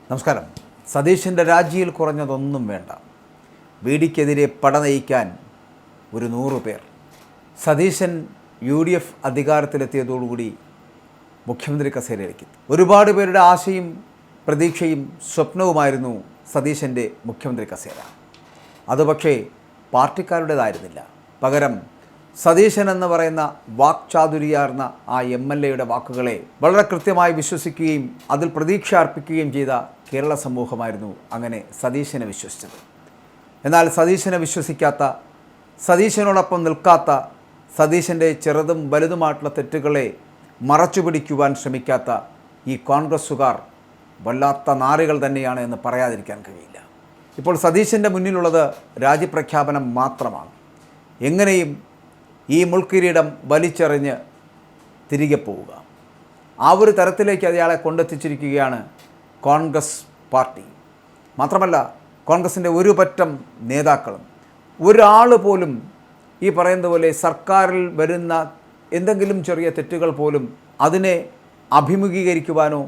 നമസ്കാരം. സതീശൻ്റെ രാജിയിൽ കുറഞ്ഞതൊന്നും വേണ്ട. VDക്കെതിരെ പട നയിക്കാൻ ഒരു 100 പേർ. സതീശൻ UDF അധികാരത്തിലെത്തിയതോടുകൂടി മുഖ്യമന്ത്രി കസേരയിലേക്ക് ഒരുപാട് പേരുടെ ആശയും പ്രതീക്ഷയും സ്വപ്നവുമായിരുന്നു സതീശൻ്റെ മുഖ്യമന്ത്രി കസേര. അത് പക്ഷേ പാർട്ടിക്കാരുടേതായിരുന്നില്ല. പകരം സതീശൻ എന്ന് പറയുന്ന വാക്ചാതുരിയാർന്ന ആ MLAയുടെ വാക്കുകളെ വളരെ കൃത്യമായി വിശ്വസിക്കുകയും അതിൽ പ്രതീക്ഷ അർപ്പിക്കുകയും ചെയ്ത കേരള സമൂഹമായിരുന്നു അങ്ങനെ സതീശനെ വിശ്വസിച്ചത്. എന്നാൽ സതീശനെ വിശ്വസിക്കാത്ത, സതീശനോടൊപ്പം നിൽക്കാത്ത, സതീശൻ്റെ ചെറുതും വലുതുമായിട്ടുള്ള തെറ്റുകളെ മറച്ചുപിടിക്കുവാൻ ശ്രമിക്കാത്ത ഈ കോൺഗ്രസ്സുകാർ വല്ലാത്ത നാറികൾ തന്നെയാണ് എന്ന് പറയാതിരിക്കാൻ കഴിയില്ല. ഇപ്പോൾ സതീശൻ്റെ മുന്നിലുള്ളത് രാജിപ്രഖ്യാപനം മാത്രമാണ്. എങ്ങനെയും ഈ മുൾക്കിരീടം വലിച്ചെറിഞ്ഞ് തിരികെ പോവുക, ആ ഒരു തരത്തിലേക്ക് അയാളെ കൊണ്ടെത്തിച്ചിരിക്കുകയാണ് കോൺഗ്രസ് പാർട്ടി. മാത്രമല്ല, കോൺഗ്രസിൻ്റെ ഒരു പറ്റം നേതാക്കളും ഒരാൾ പോലും ഈ പറയുന്നത് പോലെ സർക്കാരിൽ വരുന്ന എന്തെങ്കിലും ചെറിയ തെറ്റുകൾ പോലും അതിനെ അഭിമുഖീകരിക്കുവാനോ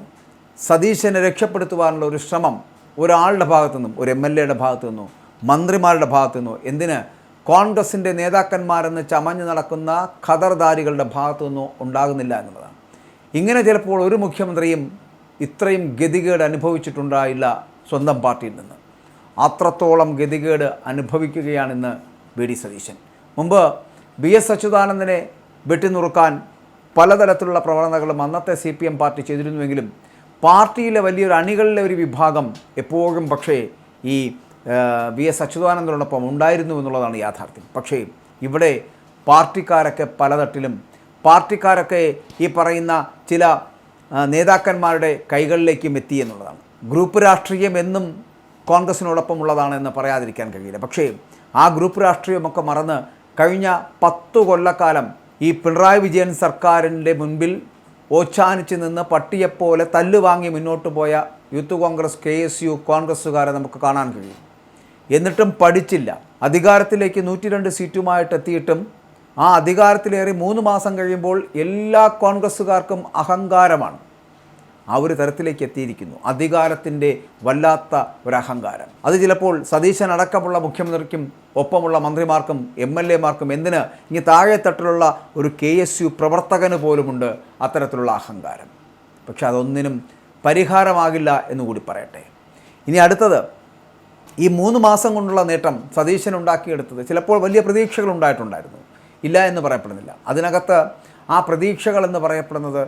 സതീശനെ രക്ഷപ്പെടുത്തുവാനുള്ള ഒരു ശ്രമം ഒരാളുടെ ഭാഗത്തു നിന്നും, ഒരു MLAയുടെ ഭാഗത്തു നിന്നോ മന്ത്രിമാരുടെ ഭാഗത്തു നിന്നോ, എന്തിന് കോൺഗ്രസിൻ്റെ നേതാക്കന്മാരെന്ന് ചമഞ്ഞു നടക്കുന്ന ഖദർദാരികളുടെ ഭാഗത്തു നിന്നോ ഉണ്ടാകുന്നില്ല എന്നുള്ളതാണ്. ഇങ്ങനെ ചിലപ്പോൾ ഒരു മുഖ്യമന്ത്രിയും ഇത്രയും ഗതികേട് അനുഭവിച്ചിട്ടുണ്ടായില്ല സ്വന്തം പാർട്ടിയിൽ നിന്ന്. അത്രത്തോളം ഗതികേട് അനുഭവിക്കുകയാണിന്ന് VD സതീശൻ. മുമ്പ് BS അച്യുതാനന്ദനെ വെട്ടിനുറുക്കാൻ പലതരത്തിലുള്ള പ്രവണതകളും അന്നത്തെ CPM പാർട്ടി ചെയ്തിരുന്നുവെങ്കിലും പാർട്ടിയിലെ വലിയൊരു അണികളിലെ ഒരു വിഭാഗം എപ്പോഴും പക്ഷേ ഈ BS അച്യുതാനന്ദനോടൊപ്പം ഉണ്ടായിരുന്നു എന്നുള്ളതാണ് യാഥാർത്ഥ്യം. പക്ഷേ ഇവിടെ പാർട്ടിക്കാരൊക്കെ പലതട്ടിലും, പാർട്ടിക്കാരൊക്കെ ഈ പറയുന്ന ചില നേതാക്കന്മാരുടെ കൈകളിലേക്കും എത്തി എന്നുള്ളതാണ്. ഗ്രൂപ്പ് രാഷ്ട്രീയം എന്നും കോൺഗ്രസിനോടൊപ്പം ഉള്ളതാണെന്ന് പറയാതിരിക്കാൻ കഴിയില്ല. പക്ഷേ ആ ഗ്രൂപ്പ് രാഷ്ട്രീയമൊക്കെ മറന്ന് കഴിഞ്ഞ 10 കൊല്ലക്കാലം ഈ പിണറായി വിജയൻ സർക്കാരിൻ്റെ മുൻപിൽ ഓച്ചാനിച്ച് നിന്ന് പട്ടിയെപ്പോലെ തല്ലുവാങ്ങി മുന്നോട്ട് പോയ യൂത്ത് കോൺഗ്രസ്, KSU കോൺഗ്രസ്സുകാരെ നമുക്ക് കാണാൻ കഴിയും. എന്നിട്ടും പഠിച്ചില്ല. അധികാരത്തിലേക്ക് 102 സീറ്റുമായിട്ട് എത്തിയിട്ടും ആ അധികാരത്തിലേറി 3 മാസം കഴിയുമ്പോൾ എല്ലാ കോൺഗ്രസ്സുകാർക്കും അഹങ്കാരമാണ്. ആ ഒരു തരത്തിലേക്ക് എത്തിയിരിക്കുന്നു. അധികാരത്തിൻ്റെ വല്ലാത്ത ഒരു അഹങ്കാരം. അത് ചിലപ്പോൾ സതീശൻ അടക്കമുള്ള മുഖ്യമന്ത്രിക്കും ഒപ്പമുള്ള മന്ത്രിമാർക്കും MLAമാർക്കും, എന്തിന് ഇനി താഴെത്തട്ടിലുള്ള ഒരു KSU പ്രവർത്തകന് പോലുമുണ്ട് അത്തരത്തിലുള്ള അഹങ്കാരം. പക്ഷെ അതൊന്നിനും പരിഹാരമാകില്ല എന്നുകൂടി പറയട്ടെ. ഇനി അടുത്തത്, ഈ 3 മാസം കൊണ്ടുള്ള നേട്ടം സതീശൻ ഉണ്ടാക്കിയെടുത്തത് ചിലപ്പോൾ വലിയ പ്രതീക്ഷകൾ ഉണ്ടായിട്ടുണ്ടായിരുന്നു, ഇല്ല എന്ന് പറയപ്പെടുന്നില്ല. അതിനകത്ത് ആ പ്രതീക്ഷകൾ എന്ന് പറയപ്പെടുന്നത്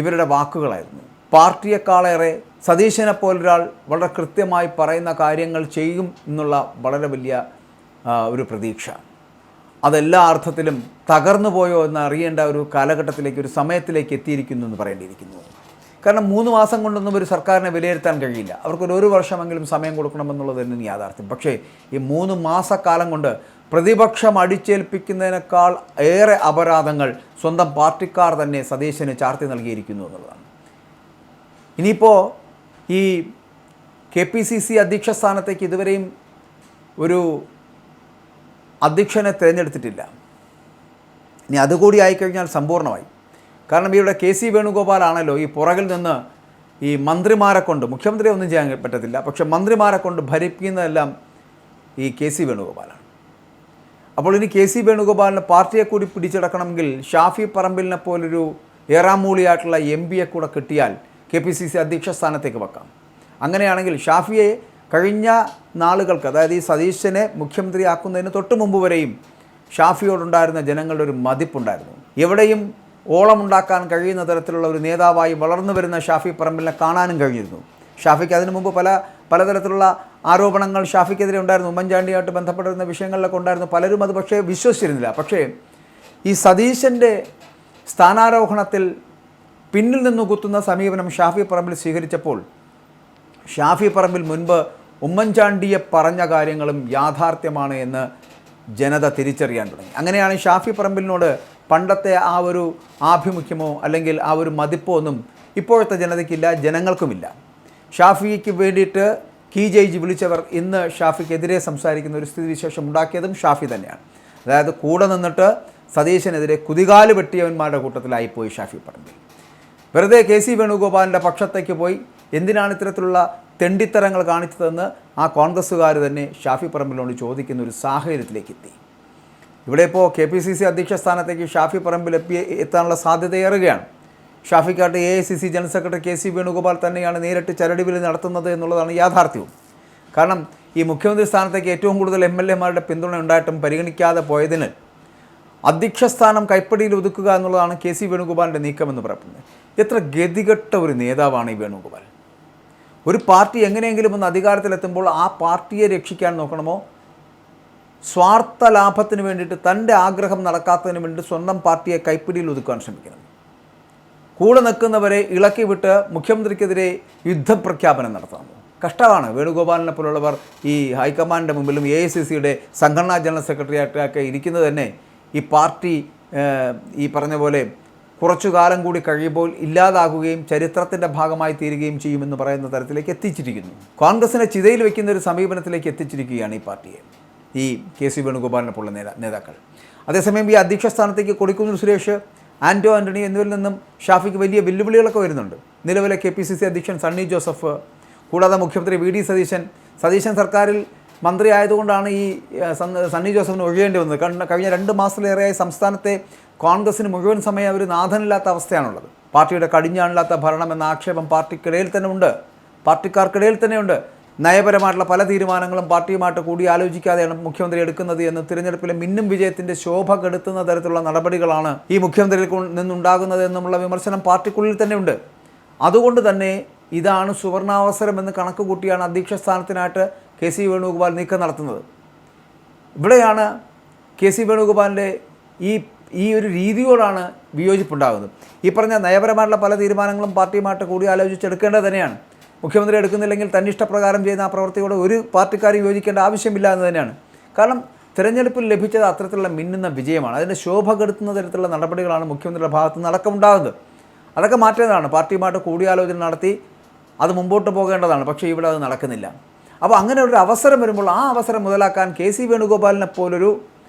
ഇവരുടെ വാക്കുകളായിരുന്നു. പാർട്ടിയെക്കാളേറെ സതീശനെ പോലൊരാൾ വളരെ കൃത്യമായി പറയുന്ന കാര്യങ്ങൾ ചെയ്യും എന്നുള്ള വളരെ വലിയ ഒരു പ്രതീക്ഷ, അതെല്ലാ അർത്ഥത്തിലും തകർന്നു പോയോ എന്ന് അറിയേണ്ട ഒരു കാലഘട്ടത്തിലേക്ക്, ഒരു സമയത്തിലേക്ക് എത്തിയിരിക്കുന്നു എന്ന് പറയേണ്ടിയിരിക്കുന്നു. കാരണം 3 മാസം കൊണ്ടൊന്നും ഒരു സർക്കാരിനെ വിലയിരുത്താൻ കഴിയില്ല. അവർക്കൊരു 1 വർഷമെങ്കിലും സമയം കൊടുക്കണമെന്നുള്ളത് തന്നെ യാഥാർത്ഥ്യം. പക്ഷേ ഈ 3 മാസക്കാലം കൊണ്ട് പ്രതിപക്ഷം അടിച്ചേൽപ്പിക്കുന്നതിനേക്കാൾ ഏറെ അപരാധങ്ങൾ സ്വന്തം പാർട്ടിക്കാർ തന്നെ സതീശന് ചാർത്തി നൽകിയിരിക്കുന്നു എന്നുള്ളതാണ്. ഇനിയിപ്പോൾ ഈ KPCC അധ്യക്ഷ സ്ഥാനത്തേക്ക് ഇതുവരെയും ഒരു അധ്യക്ഷനെ തിരഞ്ഞെടുത്തിട്ടില്ല. ഇനി അതുകൂടി ആയിക്കഴിഞ്ഞാൽ സമ്പൂർണ്ണമായി. കാരണം ഇവിടെ KC വേണുഗോപാലാണല്ലോ ഈ പുറകിൽ നിന്ന് ഈ മന്ത്രിമാരെ കൊണ്ട്, മുഖ്യമന്ത്രിയെ ഒന്നും ചെയ്യാൻ പറ്റത്തില്ല, പക്ഷെ മന്ത്രിമാരെ കൊണ്ട് ഭരിക്കുന്നതെല്ലാം ഈ KC വേണുഗോപാലാണ്. അപ്പോൾ ഇനി KC വേണുഗോപാലിന് പാർട്ടിയെ കൂടി പിടിച്ചെടുക്കണമെങ്കിൽ ഷാഫി പറമ്പിലിനെ പോലൊരു ഏറാമൂളിയായിട്ടുള്ള MPയെ കൂടെ കിട്ടിയാൽ KPCC അധ്യക്ഷ സ്ഥാനത്തേക്ക് വെക്കാം. അങ്ങനെയാണെങ്കിൽ ഷാഫിയെ കഴിഞ്ഞ നാളുകൾക്ക്, അതായത് ഈ സതീശനെ മുഖ്യമന്ത്രിയാക്കുന്നതിന് തൊട്ട് മുമ്പ് വരെയും ഷാഫിയോടുണ്ടായിരുന്ന ജനങ്ങളുടെ ഒരു മതിപ്പുണ്ടായിരുന്നു. എവിടെയും ഓളമുണ്ടാക്കാൻ കഴിയുന്ന തരത്തിലുള്ള ഒരു നേതാവായി വളർന്നു വരുന്ന ഷാഫി പറമ്പിലിനെ കാണാനും കഴിഞ്ഞിരുന്നു. ഷാഫിക്ക് അതിനു മുമ്പ് പലതരത്തിലുള്ള ആരോപണങ്ങൾ ഷാഫിക്കെതിരെ ഉണ്ടായിരുന്നു. ഉമ്മൻചാണ്ടിയായിട്ട് ബന്ധപ്പെട്ടിരുന്ന വിഷയങ്ങളിലൊക്കെ ഉണ്ടായിരുന്നു. പലരും അത് പക്ഷേ വിശ്വസിച്ചിരുന്നില്ല. പക്ഷേ ഈ സതീശൻ്റെ സ്ഥാനാരോഹണത്തിൽ പിന്നിൽ നിന്ന് കുത്തുന്ന സമീപനം ഷാഫി പറമ്പിൽ സ്വീകരിച്ചപ്പോൾ ഷാഫി പറമ്പിൽ മുൻപ് ഉമ്മൻചാണ്ടിയെ പറഞ്ഞ കാര്യങ്ങളും യാഥാർത്ഥ്യമാണ് എന്ന് ജനത തിരിച്ചറിയാൻ തുടങ്ങി. അങ്ങനെയാണ് ഷാഫി പറമ്പിലിനോട് പണ്ടത്തെ ആ ഒരു ആഭിമുഖ്യമോ അല്ലെങ്കിൽ ആ ഒരു മതിപ്പോ ഒന്നും ഇപ്പോഴത്തെ ജനതയ്ക്കില്ല, ജനങ്ങൾക്കുമില്ല. ഷാഫിക്ക് വേണ്ടിയിട്ട് കീജയിജ് വിളിച്ചവർ ഇന്ന് ഷാഫിക്കെതിരെ സംസാരിക്കുന്ന ഒരു സ്ഥിതിവിശേഷം ഉണ്ടാക്കിയതും ഷാഫി തന്നെയാണ്. അതായത് കൂടെ നിന്നിട്ട് സതീശനെതിരെ കുതികാല് വെട്ടിയവന്മാരുടെ കൂട്ടത്തിലായിപ്പോയി ഷാഫി പറമ്പിൽ. വെറുതെ KC വേണുഗോപാലിൻ്റെ പക്ഷത്തേക്ക് പോയി എന്തിനാണ് ഇത്തരത്തിലുള്ള തെണ്ടിത്തരങ്ങൾ കാണിച്ചതെന്ന് ആ കോൺഗ്രസ്സുകാർ തന്നെ ഷാഫി പറമ്പിലിനോട് ചോദിക്കുന്ന ഒരു സാഹചര്യത്തിലേക്ക് എത്തി. ഇവിടെ ഇപ്പോൾ KPCC അധ്യക്ഷ സ്ഥാനത്തേക്ക് ഷാഫി പറമ്പിൽ എത്താനുള്ള സാധ്യതയേറുകയാണ്. ഷാഫിക്കാട്ട് AICC general secretary KC Venugopal തന്നെയാണ് നേരിട്ട് ചരടുവിലി നടത്തുന്നത് എന്നുള്ളതാണ് യാഥാർത്ഥ്യവും. കാരണം ഈ മുഖ്യമന്ത്രി സ്ഥാനത്തേക്ക് ഏറ്റവും കൂടുതൽ MLA-മാരുടെ പിന്തുണ ഉണ്ടായിട്ടും പരിഗണിക്കാതെ പോയതിന് അധ്യക്ഷ സ്ഥാനം കൈപ്പടിയിൽ ഒതുക്കുക എന്നുള്ളതാണ് KC വേണുഗോപാലിൻ്റെ നീക്കമെന്ന് പറയുന്നത്. എത്ര ഗതികെട്ട ഒരു നേതാവാണ് ഈ വേണുഗോപാൽ. ഒരു പാർട്ടി എങ്ങനെയെങ്കിലും ഒന്ന് അധികാരത്തിലെത്തുമ്പോൾ ആ പാർട്ടിയെ രക്ഷിക്കാൻ നോക്കണമോ, സ്വാർത്ഥ ലാഭത്തിന് വേണ്ടിയിട്ട് തൻ്റെ ആഗ്രഹം നടക്കാത്തതിന് വേണ്ടി സ്വന്തം പാർട്ടിയെ കൈപ്പിടിയിൽ ഒതുക്കാൻ ശ്രമിക്കണം. കൂടെ നിൽക്കുന്നവരെ ഇളക്കി വിട്ട് മുഖ്യമന്ത്രിക്കെതിരെ യുദ്ധപ്രഖ്യാപനം നടത്താമോ? കഷ്ടമാണ്. വേണുഗോപാലിനെ പോലുള്ളവർ ഈ ഹൈക്കമാൻഡിൻ്റെ മുമ്പിലും AICCയുടെ സംഘടനാ ജനറൽ സെക്രട്ടറിയായിട്ടൊക്കെ ഇരിക്കുന്നത് തന്നെ ഈ പാർട്ടി ഈ പറഞ്ഞ പോലെ കുറച്ചു കാലം കൂടി കഴിയുമ്പോൾ ഇല്ലാതാകുകയും ചരിത്രത്തിൻ്റെ ഭാഗമായി തീരുകയും ചെയ്യുമെന്ന് പറയുന്ന തരത്തിലേക്ക് എത്തിച്ചിരിക്കുന്നു. കോൺഗ്രസിനെ ചിതയിൽ വയ്ക്കുന്ന ഒരു സമീപനത്തിലേക്ക് എത്തിച്ചിരിക്കുകയാണ് ഈ പാർട്ടിയെ, ഈ KC വേണുഗോപാലിനെ പോലുള്ള നേതാക്കൾ. അതേസമയം ഈ അധ്യക്ഷ സ്ഥാനത്തേക്ക് കൊടിക്കുന്നിൽ സുരേഷ്, ആൻറ്റോ ആൻ്റണി എന്നിവരിൽ നിന്നും ഷാഫിക്ക് വലിയ വെല്ലുവിളികളൊക്കെ വരുന്നുണ്ട്. നിലവിലെ KPCC അധ്യക്ഷൻ സണ്ണി ജോസഫ്, കൂടാതെ മുഖ്യമന്ത്രി VD സതീശൻ സർക്കാരിൽ മന്ത്രി ആയതുകൊണ്ടാണ് ഈ സണ്ണി ജോസഫിന് ഒഴിയേണ്ടി വന്നത്. കഴിഞ്ഞ 2 മാസത്തിലേറെയായി സംസ്ഥാനത്തെ കോൺഗ്രസിന് മുഴുവൻ സമയം ഒരു നാഥനില്ലാത്ത അവസ്ഥയാണുള്ളത്. പാർട്ടിയുടെ കടിഞ്ഞാണില്ലാത്ത ഭരണം എന്ന ആക്ഷേപം പാർട്ടിക്കാർക്കിടയിൽ തന്നെയുണ്ട്. നയപരമായിട്ടുള്ള പല തീരുമാനങ്ങളും പാർട്ടിയുമായിട്ട് കൂടി ആലോചിക്കാതെയാണ് മുഖ്യമന്ത്രി എടുക്കുന്നത് എന്ന് തിരഞ്ഞെടുപ്പിലെ മിന്നും വിജയത്തിൻ്റെ ശോഭ കെടുത്തുന്ന തരത്തിലുള്ള നടപടികളാണ് ഈ മുഖ്യമന്ത്രിയിൽ നിന്നുണ്ടാകുന്നത് എന്നുള്ള വിമർശനം പാർട്ടിക്കുള്ളിൽ തന്നെയുണ്ട്. അതുകൊണ്ട് തന്നെ ഇതാണ് സുവർണാവസരം എന്ന് കണക്ക് കൂട്ടിയാണ് അധ്യക്ഷ സ്ഥാനത്തിനായിട്ട് KC വേണുഗോപാൽ നീക്കം നടത്തുന്നത്. ഇവിടെയാണ് KC വേണുഗോപാലിൻ്റെ ഈ ഒരു രീതിയോടാണ് വിയോജിപ്പുണ്ടാകുന്നത്. ഈ പറഞ്ഞ നയപരമായിട്ടുള്ള പല തീരുമാനങ്ങളും പാർട്ടിയുമായിട്ട് കൂടി ആലോചിച്ചെടുക്കേണ്ടത് തന്നെയാണ്. മുഖ്യമന്ത്രി എടുക്കുന്നില്ലെങ്കിൽ തന്നിഷ്ടപ്രകാരം ചെയ്യുന്ന ആ പ്രവൃത്തിയോട് ഒരു പാർട്ടിക്കാരും യോജിക്കേണ്ട ആവശ്യമില്ല എന്ന് തന്നെയാണ്. കാരണം തിരഞ്ഞെടുപ്പിൽ ലഭിച്ചത് അത്തരത്തിലുള്ള മിന്നുന്ന വിജയമാണ്. അതിൻ്റെ ശോഭ കെടുത്തുന്ന തരത്തിലുള്ള നടപടികളാണ് മുഖ്യമന്ത്രിയുടെ ഭാഗത്ത് നിന്ന് അടക്കമുണ്ടാകുന്നത്. അതൊക്കെ മാറ്റേണ്ടതാണ്. പാർട്ടിയുമായിട്ട് കൂടിയാലോചന നടത്തി അത് മുമ്പോട്ട് പോകേണ്ടതാണ്. പക്ഷേ ഇവിടെ അത് നടക്കുന്നില്ല. അപ്പോൾ അങ്ങനെ ഒരു അവസരം വരുമ്പോൾ ആ അവസരം മുതലാക്കാൻ KC വേണുഗോപാലിനെ പോലൊരു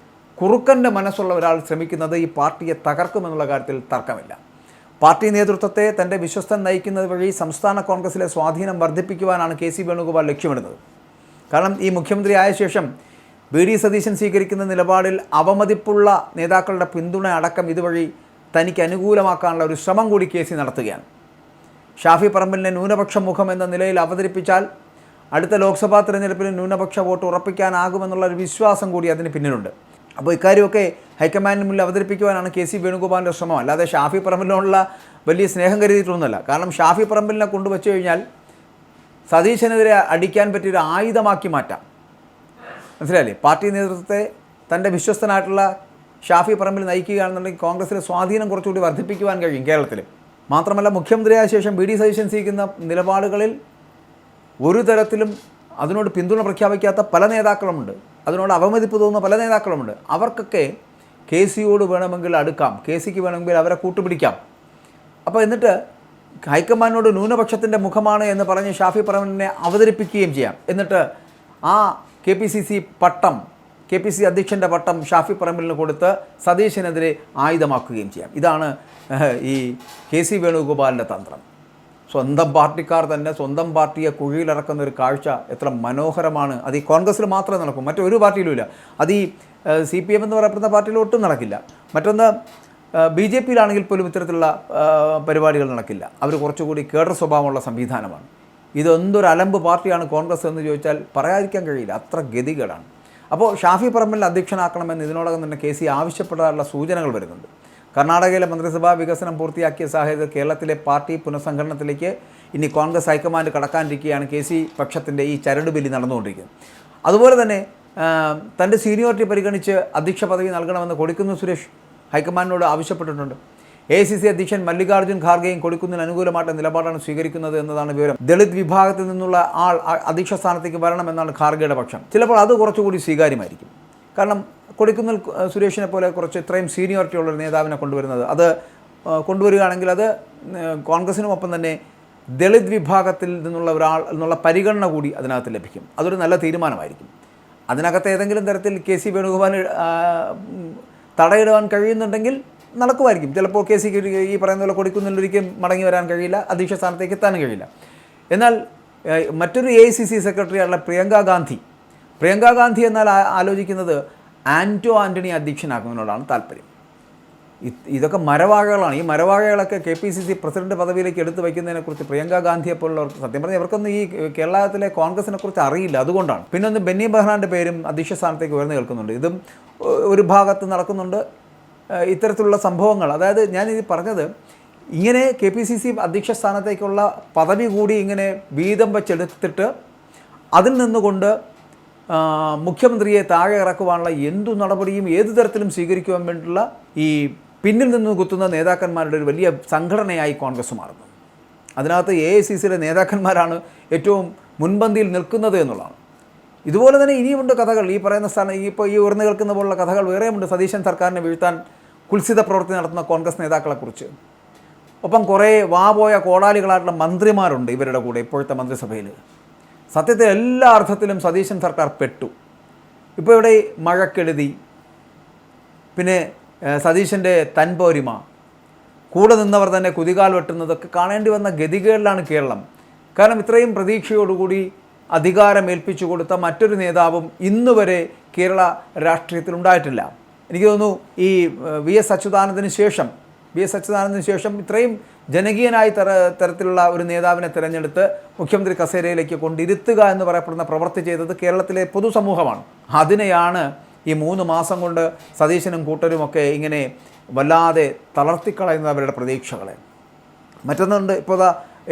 കുറുക്കൻ്റെ മനസ്സുള്ള ഒരാൾ ശ്രമിക്കുന്നത് ഈ പാർട്ടിയെ തകർക്കുമെന്നുള്ള കാര്യത്തിൽ തർക്കമില്ല. പാർട്ടി നേതൃത്വത്തെ തൻ്റെ വിശ്വസ്തൻ നയിക്കുന്നത് വഴി സംസ്ഥാന കോൺഗ്രസിലെ സ്വാധീനം വർദ്ധിപ്പിക്കുവാനാണ് KC വേണുഗോപാൽ ലക്ഷ്യമിടുന്നത്. കാരണം ഈ മുഖ്യമന്ത്രി ആയ ശേഷം VD സതീശൻ സ്വീകരിക്കുന്ന നിലപാടിൽ അവമതിപ്പുള്ള നേതാക്കളുടെ പിന്തുണ അടക്കം ഇതുവഴി തനിക്ക് അനുകൂലമാക്കാനുള്ള ഒരു ശ്രമം കൂടി KC നടത്തുകയാണ്. ഷാഫി പറമ്പിലിനെ ന്യൂനപക്ഷ മുഖം എന്ന നിലയിൽ അവതരിപ്പിച്ചാൽ അടുത്ത ലോക്സഭാ തിരഞ്ഞെടുപ്പിൽ ന്യൂനപക്ഷ വോട്ട് ഉറപ്പിക്കാനാകുമെന്നുള്ള ഒരു വിശ്വാസം കൂടി അതിന് പിന്നിലുണ്ട്. അപ്പോൾ ഇക്കാര്യമൊക്കെ ഹൈക്കമാൻഡിന് മുന്നിൽ അവതരിപ്പിക്കുവാനാണ് KC വേണുഗോപാലിൻ്റെ ശ്രമം. അല്ലാതെ ഷാഫി പറമ്പിലിനോടുള്ള വലിയ സ്നേഹം കരുതിയിട്ടൊന്നുമല്ല. കാരണം ഷാഫി പറമ്പിലിനെ കൊണ്ടുവച്ചു കഴിഞ്ഞാൽ സതീശനെതിരെ അടിക്കാൻ പറ്റിയൊരു ആയുധമാക്കി മാറ്റാം. മനസ്സിലായില്ലേ? പാർട്ടി നേതൃത്വത്തെ തൻ്റെ വിശ്വസ്തനായിട്ടുള്ള ഷാഫി പറമ്പിൽ നയിക്കുകയാണെന്നുണ്ടെങ്കിൽ കോൺഗ്രസിലെ സ്വാധീനം കുറച്ചുകൂടി വർദ്ധിപ്പിക്കുവാൻ കഴിയും കേരളത്തിൽ. മാത്രമല്ല മുഖ്യമന്ത്രിയായ ശേഷം VD സതീശൻ സ്വീകരിക്കുന്ന നിലപാടുകളിൽ ഒരു തരത്തിലും അതിനോട് പിന്തുണ പ്രഖ്യാപിക്കാത്ത പല നേതാക്കളുമുണ്ട്. അതിനോട് അവമതിപ്പ് തോന്നുന്ന പല നേതാക്കളുമുണ്ട്. അവർക്കൊക്കെ KCയോട് വേണമെങ്കിൽ അടുക്കാം, KCക്ക് വേണമെങ്കിൽ അവരെ കൂട്ടുപിടിക്കാം. അപ്പോൾ എന്നിട്ട് ഹൈക്കമാൻഡിനോട് ന്യൂനപക്ഷത്തിൻ്റെ മുഖമാണ് എന്ന് പറഞ്ഞ് ഷാഫി പറമ്പിലിനെ അവതരിപ്പിക്കുകയും ചെയ്യാം. എന്നിട്ട് ആ KPCC അധ്യക്ഷൻ്റെ പട്ടം ഷാഫി പറമ്പിലിന് കൊടുത്ത് സതീശനെതിരെ ആയുധമാക്കുകയും ചെയ്യാം. ഇതാണ് ഈ KC വേണുഗോപാലിൻ്റെ തന്ത്രം. സ്വന്തം പാർട്ടിക്കാർ തന്നെ സ്വന്തം പാർട്ടിയെ കുഴിയിലിറക്കുന്ന ഒരു കാഴ്ച എത്ര മനോഹരമാണ്. അത് ഈ കോൺഗ്രസ്സിൽ മാത്രമേ നടക്കൂ, മറ്റൊരു പാർട്ടിയിലും ഇല്ല. അത് ഈ CPM എന്ന് പറയപ്പെടുന്ന പാർട്ടിയിൽ ഒട്ടും നടക്കില്ല. മറ്റൊന്ന് BJPയിലാണെങ്കിൽ പോലും ഇത്തരത്തിലുള്ള പരിപാടികൾ നടക്കില്ല. അവർ കുറച്ചുകൂടി കേഡർ സ്വഭാവമുള്ള സംവിധാനമാണ്. ഇതെന്തൊരു അലമ്പ് പാർട്ടിയാണ് കോൺഗ്രസ് എന്ന് ചോദിച്ചാൽ പറയാതിരിക്കാൻ കഴിയില്ല, അത്ര ഗതികേടാണ്. അപ്പോൾ ഷാഫി പറമ്പിലിനെ അധ്യക്ഷനാക്കണമെന്ന് ഇതിനോടകം തന്നെ KC ആവശ്യപ്പെടാനുള്ള സൂചനകൾ വരുന്നുണ്ട്. കർണാടകയിലെ മന്ത്രിസഭാ വികസനം പൂർത്തിയാക്കിയ സാഹചര്യത്തിൽ കേരളത്തിലെ പാർട്ടി പുനഃസംഘടനത്തിലേക്ക് ഇനി കോൺഗ്രസ് ഹൈക്കമാൻഡ് കടക്കാനിരിക്കുകയാണ് KC പക്ഷത്തിൻ്റെ ഈ ചരടുബലി നടന്നുകൊണ്ടിരിക്കുന്നത്. അതുപോലെ തന്നെ തൻ്റെ സീനിയോറിറ്റി പരിഗണിച്ച് അധ്യക്ഷ പദവി നൽകണമെന്ന് കൊടിക്കുന്നിൽ സുരേഷ് ഹൈക്കമാൻഡിനോട് ആവശ്യപ്പെട്ടിട്ടുണ്ട്. AICC അധ്യക്ഷൻ മല്ലികാർജ്ജുൻ ഖാർഗെയും കൊടിക്കുന്നിന് അനുകൂലമായിട്ട് നിലപാടാണ് സ്വീകരിക്കുന്നത് എന്നതാണ് വിവരം. ദളിത് വിഭാഗത്തിൽ നിന്നുള്ള ആൾ അധ്യക്ഷ സ്ഥാനത്തേക്ക് വരണമെന്നാണ് ഖാർഗെയുടെ പക്ഷം. ചിലപ്പോൾ അത് കുറച്ചുകൂടി സ്വീകാര്യമായിരിക്കും. കാരണം കൊടിക്കുന്നിൽ സുരേഷിനെ പോലെ കുറച്ച് ഇത്രയും സീനിയോറിറ്റി ഉള്ളൊരു നേതാവിനെ കൊണ്ടുവരുന്നത്, അത് കൊണ്ടുവരികയാണെങ്കിൽ അത് കോൺഗ്രസിനുമൊപ്പം തന്നെ ദളിത് വിഭാഗത്തിൽ നിന്നുള്ള ഒരാൾ എന്നുള്ള പരിഗണന കൂടി അതിനകത്ത് ലഭിക്കും. അതൊരു നല്ല തീരുമാനമായിരിക്കും. അതിനകത്ത് ഏതെങ്കിലും തരത്തിൽ KC വേണുഗോപാൽ തടയിടുവാൻ കഴിയുന്നുണ്ടെങ്കിൽ നടക്കുമായിരിക്കും. ചിലപ്പോൾ KCക്ക് ഈ പറയുന്ന പോലെ കൊടിക്കുന്നിൽ ഒരിക്കലും മടങ്ങി വരാൻ കഴിയില്ല, അധ്യക്ഷ സ്ഥാനത്തേക്ക് എത്താനും കഴിയില്ല. എന്നാൽ മറ്റൊരു AICC സെക്രട്ടറിയായിട്ടുള്ള പ്രിയങ്ക ഗാന്ധി എന്നാൽ ആലോചിക്കുന്നത് ആൻ്റണി അധ്യക്ഷനാക്കുന്നതിനോടാണ് താല്പര്യം. ഇതൊക്കെ മരവാഴകളാണ്. ഈ മരവാഴകളൊക്കെ KPCC പ്രസിഡന്റ് പദവിയിലേക്ക് എടുത്തു വയ്ക്കുന്നതിനെക്കുറിച്ച് പ്രിയങ്ക ഗാന്ധിയെ പോലുള്ളവർക്ക് സത്യം പറഞ്ഞാൽ ഇവർക്കൊന്നും ഈ കേരളത്തിലെ കോൺഗ്രസിനെ കുറിച്ച് അറിയില്ല. അതുകൊണ്ടാണ്. പിന്നെ ഒന്ന് ബെന്നി ബെഹ്നാൻ്റെ പേരും അധ്യക്ഷ സ്ഥാനത്തേക്ക് ഉയർന്നു കേൾക്കുന്നുണ്ട്. ഇതും ഒരു ഭാഗത്ത് നടക്കുന്നുണ്ട് ഇത്തരത്തിലുള്ള സംഭവങ്ങൾ. അതായത് ഞാനിത് പറഞ്ഞത്, ഇങ്ങനെ KPCC അധ്യക്ഷ സ്ഥാനത്തേക്കുള്ള പദവി കൂടി ഇങ്ങനെ വീതം വെച്ചെടുത്തിട്ട് അതിൽ നിന്നുകൊണ്ട് മുഖ്യമന്ത്രിയെ താഴെ ഇറക്കുവാനുള്ള എന്തു നടപടിയും ഏതു തരത്തിലും സ്വീകരിക്കുവാൻ വേണ്ടിയുള്ള ഈ പിന്നിൽ നിന്ന് കുത്തുന്ന നേതാക്കന്മാരുടെ ഒരു വലിയ സംഘടനയായി കോൺഗ്രസ് മാറുന്നു. അതിനകത്ത് AICCയിലെ നേതാക്കന്മാരാണ് ഏറ്റവും മുൻപന്തിയിൽ നിൽക്കുന്നത് എന്നുള്ളതാണ്. ഇതുപോലെ തന്നെ ഇനിയുമുണ്ട് കഥകൾ. ഈ പറയുന്ന സ്ഥാനം ഇപ്പോൾ ഈ ഉയർന്നു കേൾക്കുന്ന പോലുള്ള കഥകൾ വേറെയുമുണ്ട്. സതീശൻ സർക്കാരിനെ വീഴ്ത്താൻ കുൽസിത പ്രവൃത്തി നടത്തുന്ന കോൺഗ്രസ് നേതാക്കളെക്കുറിച്ച്. ഒപ്പം കുറേ വാപോയ കോടാലികളായിട്ടുള്ള മന്ത്രിമാരുണ്ട് ഇവരുടെ കൂടെ ഇപ്പോഴത്തെ മന്ത്രിസഭയിൽ. സത്യത്തിൽ എല്ലാ അർത്ഥത്തിലും സതീശൻ സർക്കാർ പെട്ടു. ഇപ്പോൾ ഇവിടെ മഴക്കെടുതി, പിന്നെ സതീശൻ്റെ തൻപോരിമ, കൂടെ നിന്നവർ തന്നെ കുതികാൽ വെട്ടുന്നതൊക്കെ കാണേണ്ടി വന്ന ഗതികേടിലാണ് കേരളം. കാരണം ഇത്രയും പ്രതീക്ഷയോടുകൂടി അധികാരം ഏൽപ്പിച്ചു കൊടുത്ത മറ്റൊരു നേതാവും ഇന്നുവരെ കേരള രാഷ്ട്രീയത്തിൽ ഉണ്ടായിട്ടില്ല. എനിക്ക് തോന്നുന്നു ഈ VS അച്യുതാനന്ദന് ശേഷം ഇത്രയും ജനകീയനായി തരത്തിലുള്ള ഒരു നേതാവിനെ തിരഞ്ഞെടുത്ത് മുഖ്യമന്ത്രി കസേരയിലേക്ക് കൊണ്ടിരുത്തുക എന്ന് പറയപ്പെടുന്ന പ്രവൃത്തി ചെയ്തത് കേരളത്തിലെ പൊതുസമൂഹമാണ്. അതിനെയാണ് ഈ 3 മാസം കൊണ്ട് സതീശനും കൂട്ടരുമൊക്കെ ഇങ്ങനെ വല്ലാതെ തളർത്തിക്കളയുന്നത് അവരുടെ പ്രതീക്ഷകളെ. മറ്റൊന്നുണ്ട്, ഇപ്പോൾ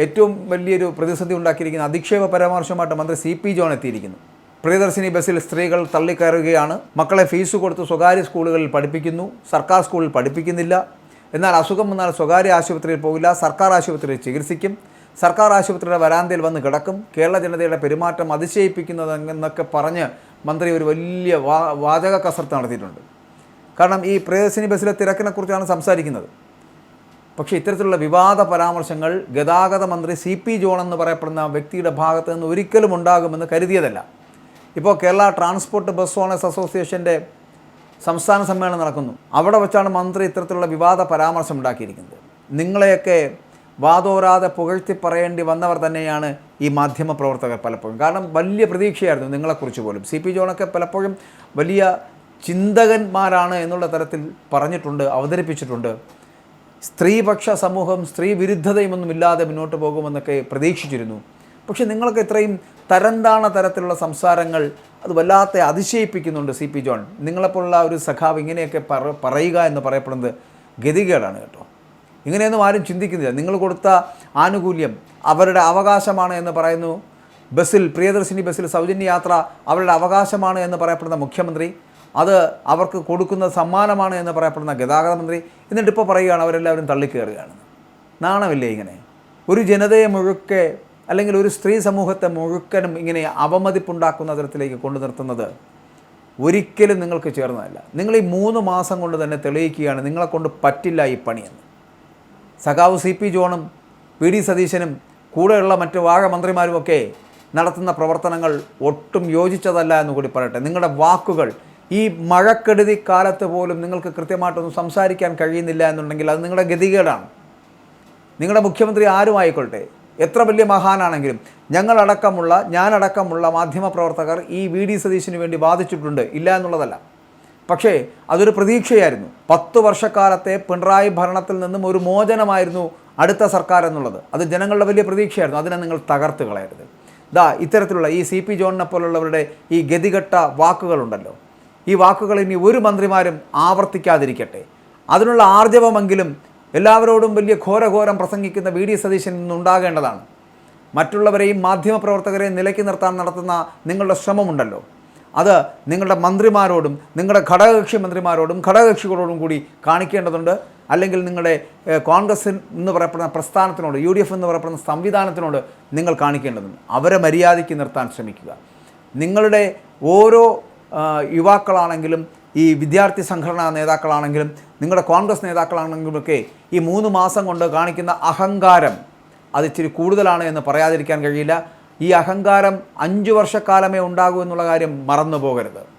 ഏറ്റവും വലിയൊരു പ്രതിസന്ധി ഉണ്ടാക്കിയിരിക്കുന്ന അധിക്ഷേപ പരാമർശമായിട്ട് മന്ത്രി CP ജോൺ എത്തിയിരിക്കുന്നു. പ്രിയദർശിനി ബസ്സിൽ സ്ത്രീകൾ തള്ളിക്കയറുകയാണ്. മക്കളെ ഫീസ് കൊടുത്ത് സ്വകാര്യ സ്കൂളുകളിൽ പഠിപ്പിക്കുന്നു, സർക്കാർ സ്കൂളിൽ പഠിപ്പിക്കുന്നില്ല. എന്നാൽ അസുഖം വന്നാൽ സ്വകാര്യ ആശുപത്രിയിൽ പോകില്ല, സർക്കാർ ആശുപത്രിയിൽ ചികിത്സിക്കും, സർക്കാർ ആശുപത്രിയുടെ വരാന്തയിൽ വന്ന് കിടക്കും. കേരള ജനതയുടെ പെരുമാറ്റം അതിശയിപ്പിക്കുന്നതെന്നൊക്കെ പറഞ്ഞ് മന്ത്രി ഒരു വലിയ വാചക കസർത്ത് നടത്തിയിട്ടുണ്ട്. കാരണം ഈ പ്രിയദർശിനി ബസ്സിലെ തിരക്കിനെക്കുറിച്ചാണ് സംസാരിക്കുന്നത്. പക്ഷേ ഇത്തരത്തിലുള്ള വിവാദ പരാമർശങ്ങൾ ഗതാഗത മന്ത്രി CP ജോൺ എന്ന് പറയപ്പെടുന്ന വ്യക്തിയുടെ ഭാഗത്ത് നിന്ന് ഒരിക്കലും ഉണ്ടാകുമെന്ന് കരുതിയതല്ല. ഇപ്പോൾ കേരള ട്രാൻസ്പോർട്ട് ബസ് ഓണേഴ്സ് അസോസിയേഷൻ്റെ സംസ്ഥാന സമ്മേളനം നടക്കുന്നു. അവിടെ വെച്ചാണ് മന്ത്രി ഇത്തരത്തിലുള്ള വിവാദ പരാമർശം ഉണ്ടാക്കിയിരിക്കുന്നത്. നിങ്ങളെയൊക്കെ വാതോരാതെ പുകഴ്ത്തി പറയേണ്ടി വന്നവർ തന്നെയാണ് ഈ മാധ്യമ പ്രവർത്തകർ പലപ്പോഴും. കാരണം വലിയ പ്രതീക്ഷയായിരുന്നു നിങ്ങളെക്കുറിച്ച് പോലും. CP ജോണൊക്കെ പലപ്പോഴും വലിയ ചിന്തകന്മാരാണ് എന്നുള്ള തരത്തിൽ പറഞ്ഞിട്ടുണ്ട്, അവതരിപ്പിച്ചിട്ടുണ്ട്. സ്ത്രീപക്ഷ സമൂഹം സ്ത്രീ വിരുദ്ധതയുമൊന്നുമില്ലാതെ മുന്നോട്ട് പോകുമെന്നൊക്കെ പ്രതീക്ഷിച്ചിരുന്നു. പക്ഷേ നിങ്ങളൊക്കെ ഇത്രയും തരംതാണ തരത്തിലുള്ള സംസാരങ്ങൾ അത് വല്ലാത്ത അതിശയിപ്പിക്കുന്നുണ്ട് CP ജോൺ. നിങ്ങളെപ്പോലുള്ള ഒരു സഖാവ് ഇങ്ങനെയൊക്കെ പറയുക എന്ന് പറയപ്പെടുന്നത് ഗതികേടാണ് കേട്ടോ. ഇങ്ങനെയൊന്നും ആരും ചിന്തിക്കുന്നില്ല. നിങ്ങൾ കൊടുത്ത ആനുകൂല്യം അവരുടെ അവകാശമാണ് എന്ന് പറയുന്നു. പ്രിയദർശിനി ബസ്സിൽ സൗജന്യ യാത്ര അവരുടെ അവകാശമാണ് എന്ന് പറയപ്പെടുന്ന മുഖ്യമന്ത്രി, അത് അവർക്ക് കൊടുക്കുന്ന സമ്മാനമാണ് എന്ന് പറയപ്പെടുന്ന ഗതാഗത മന്ത്രി, എന്നിട്ടിപ്പോൾ പറയുകയാണ് അവരെല്ലാവരും തള്ളിക്കയറുകയാണ്. നാണമില്ലേ ഇങ്ങനെ? ഒരു ജനതയെ മുഴുക്കെ അല്ലെങ്കിൽ ഒരു സ്ത്രീ സമൂഹത്തെ മുഴുക്കനും ഇങ്ങനെ അവമതിപ്പുണ്ടാക്കുന്ന തരത്തിലേക്ക് കൊണ്ടു നിർത്തുന്നത് ഒരിക്കലും നിങ്ങൾക്ക് ചേർന്നതല്ല. നിങ്ങൾ ഈ 3 മാസം കൊണ്ട് തന്നെ തെളിയിക്കുകയാണ് നിങ്ങളെക്കൊണ്ട് പറ്റില്ല ഈ പണിയെന്ന്. സഖാവ് CP ജോണും PD സതീശനും കൂടെയുള്ള മറ്റ് വാഴ മന്ത്രിമാരുമൊക്കെ നടത്തുന്ന പ്രവർത്തനങ്ങൾ ഒട്ടും യോജിച്ചതല്ല എന്ന് കൂടി പറയട്ടെ. നിങ്ങളുടെ വാക്കുകൾ ഈ മഴക്കെടുതി കാലത്ത് പോലും നിങ്ങൾക്ക് കൃത്യമായിട്ടൊന്നും സംസാരിക്കാൻ കഴിയുന്നില്ല എന്നുണ്ടെങ്കിൽ അത് നിങ്ങളുടെ ഗതികേടാണ്. നിങ്ങളുടെ മുഖ്യമന്ത്രി ആരും ആയിക്കൊള്ളട്ടെ, എത്ര വലിയ മഹാനാണെങ്കിലും ഞാനടക്കമുള്ള മാധ്യമപ്രവർത്തകർ ഈ VD സതീശന് വേണ്ടി വാദിച്ചിട്ടുണ്ട്, ഇല്ല എന്നുള്ളതല്ല. പക്ഷേ അതൊരു പ്രതീക്ഷയായിരുന്നു. 10 വർഷക്കാലത്തെ പിണറായി ഭരണത്തിൽ നിന്നും ഒരു മോചനമായിരുന്നു അടുത്ത സർക്കാർ എന്നുള്ളത്. അത് ജനങ്ങളുടെ വലിയ പ്രതീക്ഷയായിരുന്നു. അതിനെ നിങ്ങൾ തകർത്ത് കളയരുത്. ഇത്തരത്തിലുള്ള ഈ CP ജോണിനെ പോലുള്ളവരുടെ ഈ ഗതികെട്ട വാക്കുകളുണ്ടല്ലോ, ഈ വാക്കുകൾ ഇനി ഒരു മന്ത്രിമാരും ആവർത്തിക്കാതിരിക്കട്ടെ. അതിനുള്ള ആർജവമെങ്കിലും എല്ലാവരോടും വലിയ ഘോരഘോരം പ്രസംഗിക്കുന്ന VD സതീശൻ നിന്നുണ്ടാകേണ്ടതാണ്. മറ്റുള്ളവരെയും മാധ്യമപ്രവർത്തകരെയും നിലയ്ക്ക് നിർത്താൻ നടത്തുന്ന നിങ്ങളുടെ ശ്രമമുണ്ടല്ലോ, അത് നിങ്ങളുടെ മന്ത്രിമാരോടും നിങ്ങളുടെ ഘടകകക്ഷി മന്ത്രിമാരോടും ഘടകകക്ഷികളോടും കൂടി കാണിക്കേണ്ടതുണ്ട്. അല്ലെങ്കിൽ നിങ്ങളുടെ കോൺഗ്രസ് എന്ന് പറയപ്പെടുന്ന പ്രസ്ഥാനത്തിനോട്, UDF എന്ന് പറയപ്പെടുന്ന സംവിധാനത്തിനോട് നിങ്ങൾ കാണിക്കേണ്ടതുണ്ട്. അവരെ മര്യാദയ്ക്ക് നിർത്താൻ ശ്രമിക്കുക. നിങ്ങളുടെ ഓരോ യുവാക്കളാണെങ്കിലും ഈ വിദ്യാർത്ഥി സംഘടനാ നേതാക്കളാണെങ്കിലും നിങ്ങളുടെ കോൺഗ്രസ് നേതാക്കളാണെങ്കിലുമൊക്കെ ഈ 3 മാസം കൊണ്ട് കാണിക്കുന്ന അഹങ്കാരം അത് ഇച്ചിരി കൂടുതലാണ് എന്ന് പറയാതിരിക്കാൻ കഴിയില്ല. ഈ അഹങ്കാരം 5 വർഷക്കാലമേ ഉണ്ടാകൂ എന്നുള്ള കാര്യം മറന്നു പോകരുത്.